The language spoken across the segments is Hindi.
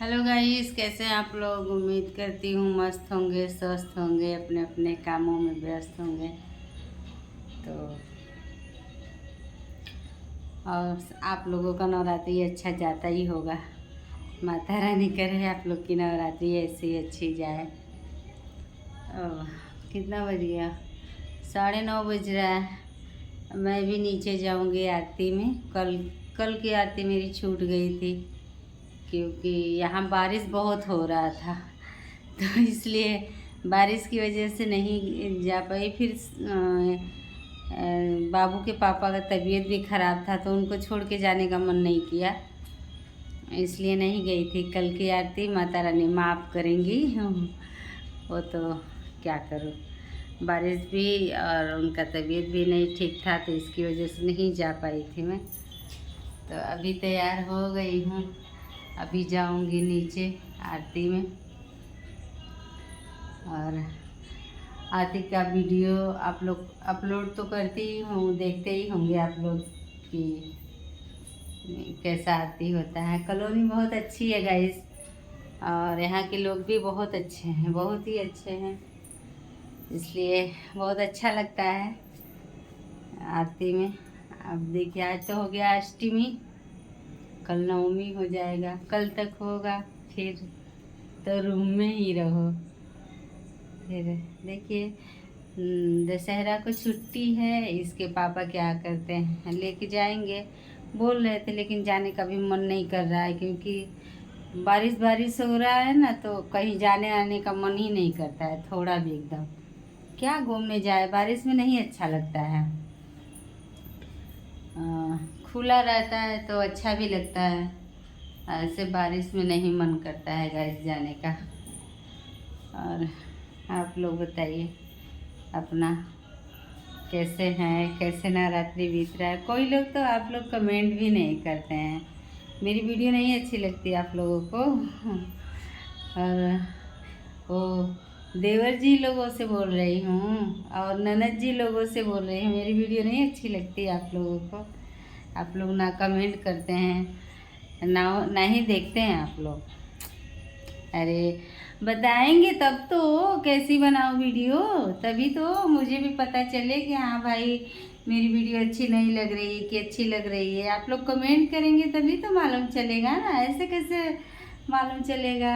हेलो गाइस, कैसे हैं आप लोग। उम्मीद करती हूँ मस्त होंगे, स्वस्थ होंगे, अपने अपने कामों में व्यस्त होंगे। तो और आप लोगों का नवरात्रि अच्छा जाता ही होगा। माता रानी करे आप लोग की नवरात्रि ऐसे ही अच्छी जाए। कितना बज गया? 9:30 बज रहा है। मैं भी नीचे जाऊंगी आरती में। कल कल की आरती मेरी छूट गई थी क्योंकि यहाँ बारिश बहुत हो रहा था। तो इसलिए बारिश की वजह से नहीं जा पाई। फिर बाबू के पापा का तबीयत भी ख़राब था तो उनको छोड़ के जाने का मन नहीं किया, इसलिए नहीं गई थी। कल की आरती माता रानी माफ़ करेंगी। वो तो क्या करूँ, बारिश भी और उनका तबीयत भी नहीं ठीक था तो इसकी वजह से नहीं जा पाई थी मैं। तो अभी तैयार हो गई हूँ, अभी जाऊंगी नीचे आरती में। और आरती का वीडियो आप लोग अपलोड तो करती ही हूँ, देखते ही होंगे आप लोग कि कैसा आरती होता है। कॉलोनी बहुत अच्छी है गाइस, और यहाँ के लोग भी बहुत अच्छे हैं, बहुत ही अच्छे हैं, इसलिए बहुत अच्छा लगता है आरती में। अब देखिए, आज तो हो गया अष्टमी, कल नवमी हो जाएगा, कल तक होगा, फिर तो रूम में ही रहो। फिर देखिए, दशहरा को छुट्टी है, इसके पापा क्या करते हैं, लेके जाएंगे बोल रहे थे, लेकिन जाने का भी मन नहीं कर रहा है क्योंकि बारिश बारिश हो रहा है ना, तो कहीं जाने आने का मन ही नहीं करता है थोड़ा भी। एकदम क्या घूमने जाए, बारिश में नहीं अच्छा लगता है। खुला रहता है तो अच्छा भी लगता है, ऐसे बारिश में नहीं मन करता है गाइस जाने का। और आप लोग बताइए अपना कैसे हैं, कैसे नवरात्रि बीत रहा है। कोई लोग तो आप लोग कमेंट भी नहीं करते हैं, मेरी वीडियो नहीं अच्छी लगती आप लोगों को। और वो देवर जी लोगों से बोल रही हूँ और ननद जी लोगों से बोल रही हूँ, मेरी वीडियो नहीं अच्छी लगती आप लोगों को। आप लोग ना कमेंट करते हैं, ना ही देखते हैं आप लोग। अरे बताएंगे तब तो कैसी बनाऊँ वीडियो, तभी तो मुझे भी पता चले कि हाँ भाई मेरी वीडियो अच्छी नहीं लग रही कि अच्छी लग रही है। आप लोग कमेंट करेंगे तभी तो मालूम चलेगा ना, ऐसे कैसे मालूम चलेगा।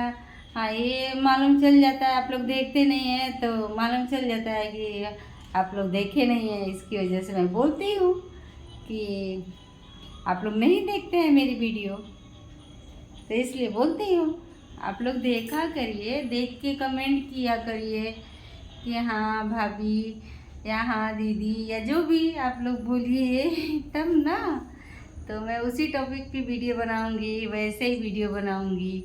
हाँ, ये मालूम चल जाता है, आप लोग देखते नहीं हैं तो मालूम चल जाता है कि आप लोग देखे नहीं हैं। इसकी वजह से मैं बोलती हूँ कि आप लोग नहीं देखते हैं मेरी वीडियो, तो इसलिए बोलती हूँ। आप लोग देखा करिए, देख के कमेंट किया करिए कि हाँ भाभी या हाँ दीदी या जो भी आप लोग बोलिए, तब ना तो मैं उसी टॉपिक पे वीडियो बनाऊंगी, वैसे ही वीडियो बनाऊंगी।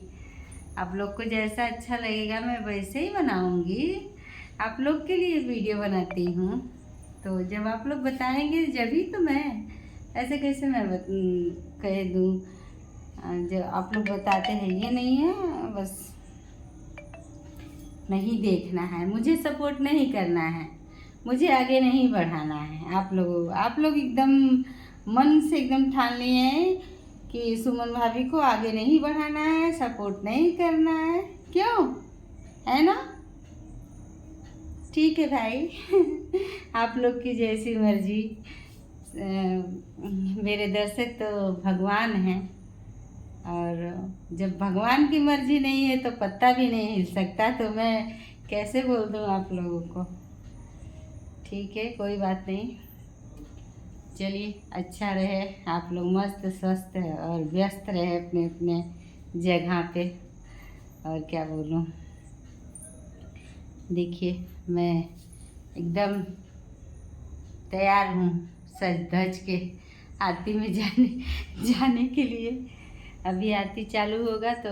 आप लोग को जैसा अच्छा लगेगा मैं वैसे ही बनाऊंगी, आप लोग के लिए वीडियो बनाती हूँ। तो जब आप लोग बताएंगे जभी तो मैं, ऐसे कैसे मैं कह दूँ। जो आप लोग बताते हैं ये नहीं है, बस नहीं देखना है, मुझे सपोर्ट नहीं करना है, मुझे आगे नहीं बढ़ाना है। आप लोग एकदम मन से एकदम ठान लिए हैं कि सुमन भाभी को आगे नहीं बढ़ाना है, सपोर्ट नहीं करना है, क्यों? है ना? ठीक है भाई। आप लोग की जैसी मर्जी। मेरे दर्शक तो भगवान हैं, और जब भगवान की मर्जी नहीं है तो पत्ता भी नहीं हिल सकता, तो मैं कैसे बोल दूँ आप लोगों को। ठीक है, कोई बात नहीं, चलिए अच्छा रहे, आप लोग मस्त स्वस्थ और व्यस्त रहे अपने अपने जगह पे। और क्या बोलूँ, देखिए मैं एकदम तैयार हूँ सज धज के आरती में जाने के लिए। अभी आरती चालू होगा तो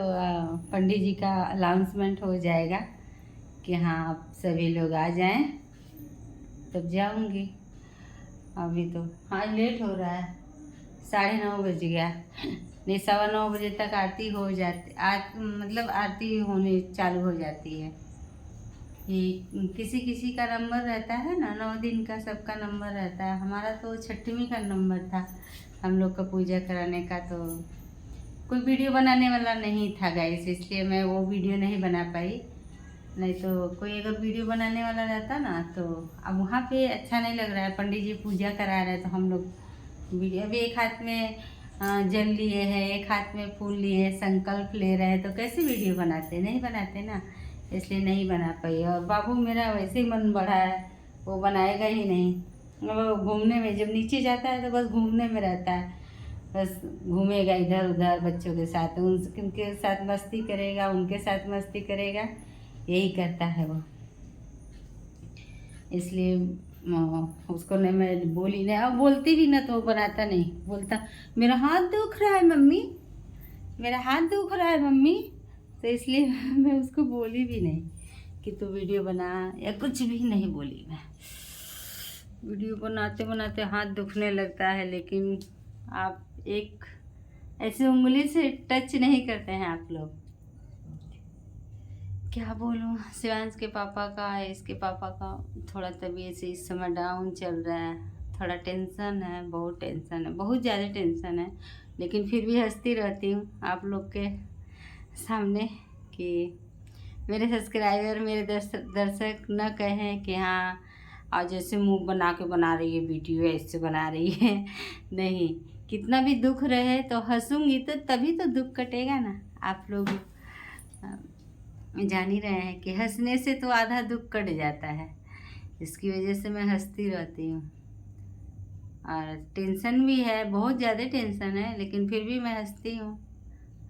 पंडित जी का अनाउंसमेंट हो जाएगा कि हाँ आप सभी लोग आ जाएं, तब जाऊंगी। अभी तो हाँ लेट हो रहा है, 9:30 बज गया। नहीं, 9:15 बजे तक आरती हो जाती, मतलब आरती होने चालू हो जाती है। ये किसी किसी का नंबर रहता है ना, 9 दिन का सबका नंबर रहता है, हमारा तो 6वीं का नंबर था हम लोग का पूजा कराने का। तो कोई वीडियो बनाने वाला नहीं था गाइस, इसलिए मैं वो वीडियो नहीं बना पाई। नहीं तो कोई अगर वीडियो बनाने वाला रहता ना तो अब वहाँ पे अच्छा नहीं लग रहा है। पंडित जी पूजा करा रहे हैं तो हम लोग वीडियो, अभी एक हाथ में जल लिए हैं, एक हाथ में फूल लिए, संकल्प ले रहे हैं, तो कैसे वीडियो बनाते, नहीं बनाते ना, इसलिए नहीं बना पाई। और बाबू मेरा वैसे ही मन बढ़ा है, वो बनाएगा ही नहीं। वो घूमने में, जब नीचे जाता है तो बस घूमने में रहता है, बस घूमेगा इधर उधर बच्चों के साथ, उनके साथ मस्ती करेगा, उनके साथ मस्ती करेगा, यही करता है वो। इसलिए उसको नहीं, मैं बोली नहीं, अब बोलती भी ना तो वो बनाता नहीं, बोलता मेरा हाथ दुख रहा है मम्मी, मेरा हाथ दुख रहा है मम्मी, तो इसलिए मैं उसको बोली भी नहीं कि तू वीडियो बना, या कुछ भी नहीं बोली मैं। वीडियो बनाते बनाते हाथ दुखने लगता है, लेकिन आप एक ऐसे उंगली से टच नहीं करते हैं आप लोग। क्या बोलूँ, शिवांश के पापा का, इसके पापा का थोड़ा तबीयत से इस समय डाउन चल रहा है, थोड़ा टेंशन है, बहुत टेंशन है, बहुत ज़्यादा टेंशन है। लेकिन फिर भी हंसती रहती हूँ आप लोग के सामने कि मेरे सब्सक्राइबर, मेरे दर्शक न कहें कि हाँ आज जैसे मुँह बना के बना रही है वीडियो, ऐसे बना रही है। नहीं, कितना भी दुख रहे तो हंसूंगी तो तभी तो दुख कटेगा ना। आप लोग जान ही रहे हैं कि हंसने से तो आधा दुख कट जाता है, इसकी वजह से मैं हंसती रहती हूँ। और टेंशन भी है, बहुत ज़्यादा टेंशन है, लेकिन फिर भी मैं हंसती हूँ।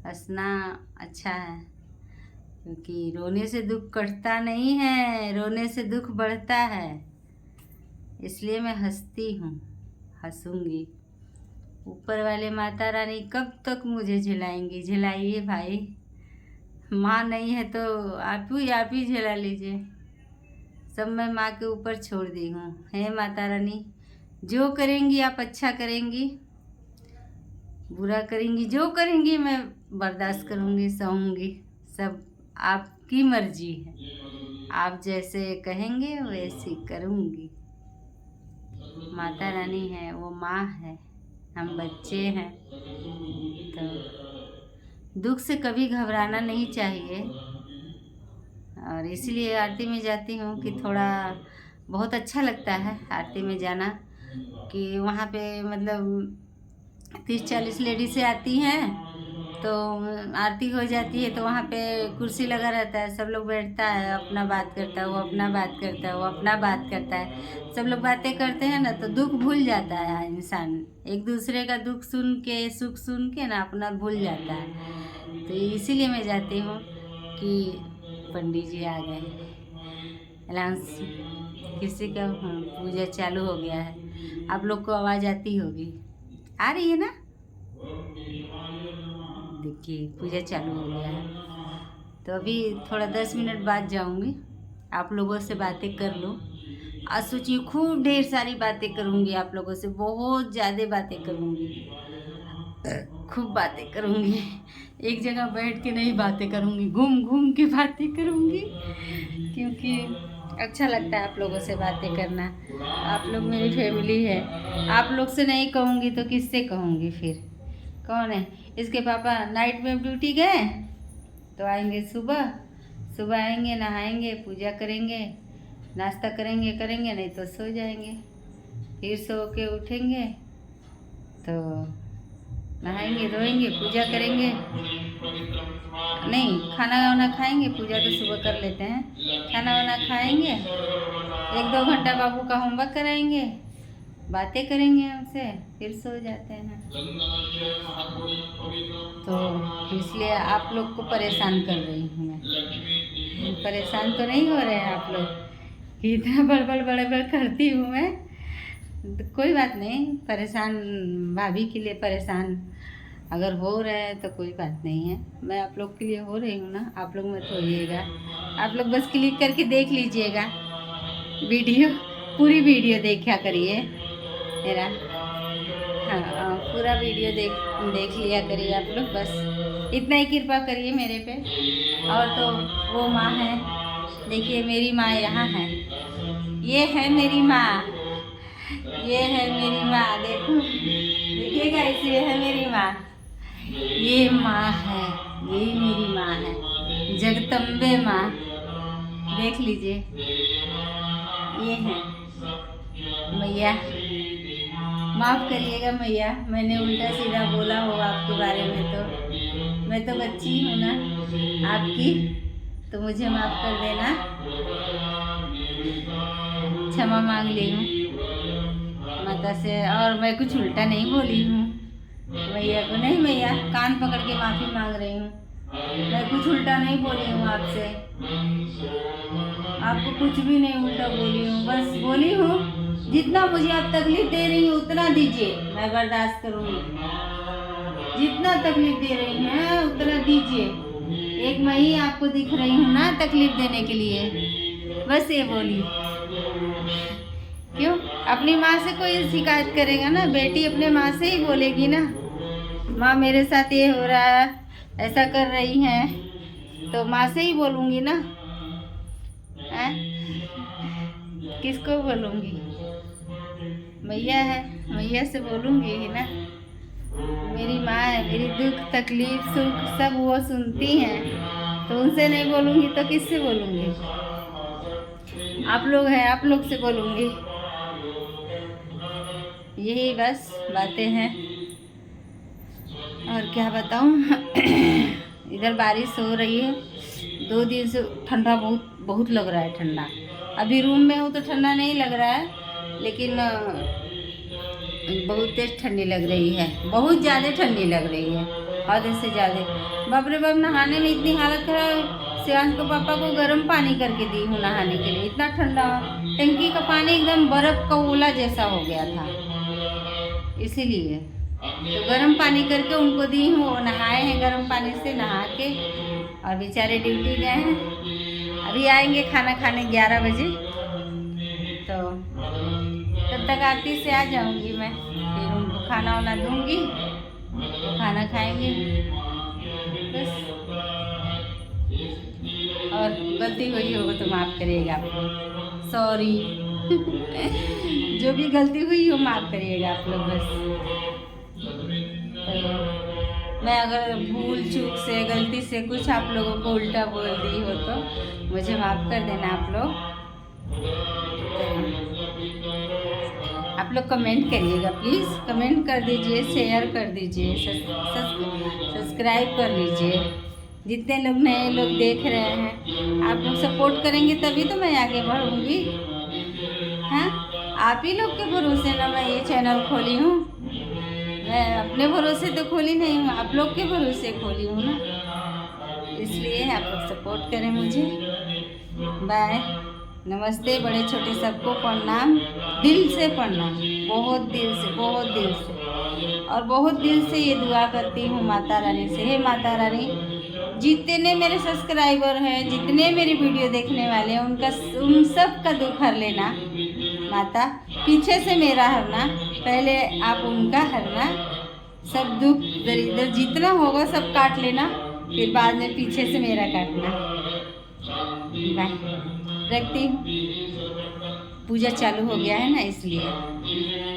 हंसना अच्छा है, क्योंकि रोने से दुख कटता नहीं है, रोने से दुख बढ़ता है, इसलिए मैं हंसती हूँ, हंसूंगी। ऊपर वाले माता रानी कब तक मुझे झिलाएंगी, झिलाइए भाई। माँ नहीं है तो आप ही झेला लीजिए, सब मैं माँ के ऊपर छोड़ दी हूँ। हे माता रानी, जो करेंगी आप अच्छा करेंगी, बुरा करेंगी, जो करेंगी मैं बर्दाश्त करूँगी, सहूँगी, सब आपकी मर्जी है, आप जैसे कहेंगे वैसे करूँगी। माता रानी है, वो माँ है, हम बच्चे हैं, तो दुख से कभी घबराना नहीं चाहिए। और इसीलिए आरती में जाती हूँ कि थोड़ा बहुत अच्छा लगता है आरती में जाना, कि वहाँ पे मतलब 30-40 लेडीज़ें आती हैं, तो आरती हो जाती है तो वहाँ पे कुर्सी लगा रहता है, सब लोग बैठता है, अपना बात करता है, वो अपना बात करता है, वो अपना बात करता है, सब लोग बातें करते हैं ना, तो दुख भूल जाता है इंसान, एक दूसरे का दुख सुन के, सुख सुन के ना अपना भूल जाता है। तो इसीलिए मैं जाती हूँ कि पंडित जी आ गए, अलाउंस किसी का पूजा चालू हो गया है, आप लोग को आवाज़ आती होगी, आ रही है ना, देखिए पूजा चालू हो गया है। तो अभी थोड़ा 10 मिनट बाद जाऊंगी, आप लोगों से बातें कर लूँ। आज सोचिए खूब ढेर सारी बातें करूँगी आप लोगों से, बहुत ज़्यादा बातें करूँगी, खूब बातें करूँगी, एक जगह बैठ के नहीं बातें करूँगी, घूम घूम के बातें करूँगी, क्योंकि अच्छा लगता है आप लोगों से बातें करना। आप लोग मेरी फैमिली है, आप लोग से नहीं कहूँगी तो किससे कहूँगी फिर, कौन है। इसके पापा नाइट में ड्यूटी गए तो आएंगे सुबह, सुबह आएंगे, नहाएंगे, पूजा करेंगे, नाश्ता करेंगे, नहीं तो सो जाएंगे, फिर सो के उठेंगे तो नहाएंगे, धोएंगे, पूजा करेंगे, नहीं खाना वाना खाएंगे, पूजा तो सुबह कर लेते हैं, खाना वाना खाएंगे, 1-2 घंटा बाबू का होमवर्क कराएंगे, बातें करेंगे हमसे, फिर सो जाते हैं। तो इसलिए आप लोग को परेशान कर रही हूँ मैं। परेशान तो नहीं हो रहे हैं आप लोग कि इतना बड़बड़ करती हूँ मैं, तो कोई बात नहीं, परेशान भाभी के लिए परेशान अगर हो रहे हैं तो कोई बात नहीं है, मैं आप लोग के लिए हो रही हूँ ना, आप लोग मत होइएगा, आप लोग बस क्लिक करके देख लीजिएगा वीडियो, पूरी वीडियो देखा करिए मेरा, हाँ पूरा वीडियो देख लिया करिए आप लोग, बस इतना ही कृपा करिए मेरे पे। और तो वो माँ है, देखिए मेरी माँ यहाँ है, ये है मेरी माँ, ये है मेरी माँ, देखो देखिएगा, इसे है मेरी माँ, ये माँ है, यही मेरी माँ है, जगदम्बे माँ। देख लीजिए, ये है मैया। माफ़ करिएगा मैया, मैंने उल्टा सीधा बोला हो आपके बारे में, तो मैं तो बच्ची हूँ ना आपकी, तो मुझे माफ़ कर देना। क्षमा मांग ली हूँ माता से, और मैं कुछ उल्टा नहीं बोली हूँ मैया को। नहीं मैया, कान पकड़ के माफ़ी मांग रही हूँ, मैं कुछ उल्टा नहीं बोली हूँ आपसे, आपको कुछ भी नहीं उल्टा बोली हूँ। बस बोली हूँ जितना मुझे आप तकलीफ दे रही हैं उतना दीजिए, मैं बर्दाश्त करूँगी। जितना तकलीफ दे रही हैं उतना दीजिए, एक मैं ही आपको दिख रही हूँ ना तकलीफ देने के लिए, बस ये बोली। क्यों अपनी माँ से कोई शिकायत करेगा ना, बेटी अपने माँ से ही बोलेगी ना, माँ मेरे साथ ये हो रहा है, ऐसा कर रही हैं, तो माँ से ही बोलूँगी ना। किसको बोलूँगी? मैया है, मैया से बोलूँगी ही ना। मेरी माँ है, मेरी दुख तकलीफ सुख सब वो सुनती हैं, तो उनसे नहीं बोलूँगी तो किससे बोलूँगी? आप लोग हैं, आप लोग से बोलूँगी। यही बस बातें हैं, और क्या बताऊँ। इधर बारिश हो रही है 2 दिन से, ठंडा बहुत लग रहा है। ठंडा अभी रूम में हूँ तो ठंडा नहीं लग रहा है, लेकिन बहुत तेज ठंडी लग रही है, बहुत ज़्यादा ठंडी लग रही है, हद से ज़्यादा। बाप रे बाप, नहाने में इतनी हालत खराब। शिवांश को पापा को गर्म पानी करके दी हूँ नहाने के लिए, इतना ठंडा, टंकी का पानी एकदम बर्फ़ का ओला जैसा हो गया था, इसीलिए तो गर्म पानी करके उनको दी हूँ। वो नहाए हैं गर्म पानी से, नहा के, और बेचारे ड्यूटी गए हैं। अभी आएंगे खाना खाने 11 बजे, तो तब तक आरती से आ जाऊंगी मैं, फिर उनको खाना वाना दूंगी, खाना खाएंगे बस। और गलती हुई होगा तो माफ़ करिएगा आप लोग, सॉरी। जो भी गलती हुई हो माफ़ करिएगा आप लोग बस। तो मैं अगर भूल चूक से गलती से कुछ आप लोगों को उल्टा बोल दी हो तो मुझे माफ़ कर देना आप लोग। आप लोग कमेंट करिएगा प्लीज़, कमेंट कर दीजिए, शेयर कर दीजिए, सब्सक्राइब कर लीजिए। जितने लोग नए लोग देख रहे हैं, आप लोग सपोर्ट करेंगे तभी तो मैं आगे बढ़ूँगी। हाँ, आप ही लोग के भरोसे ना मैं ये चैनल खोली हूँ, मैं अपने भरोसे तो खोली नहीं हूँ, आप लोग के भरोसे खोली हूँ ना, इसलिए आप लोग सपोर्ट करें मुझे। बाय, नमस्ते, बड़े छोटे सबको प्रणाम, दिल से प्रणाम, बहुत दिल से, बहुत दिल से, और बहुत दिल से ये दुआ करती हूँ माता रानी से। हे माता रानी, जितने मेरे सब्सक्राइबर हैं, जितने मेरी वीडियो देखने वाले हैं, उन सब का दुख हर लेना माता, पीछे से मेरा हरना, पहले आप उनका हरना, सब दुख दरिद्र जितना होगा सब काट लेना, फिर बाद में पीछे से मेरा काटना। बाय, रखती हूँ, पूजा चालू हो गया है ना इसलिए।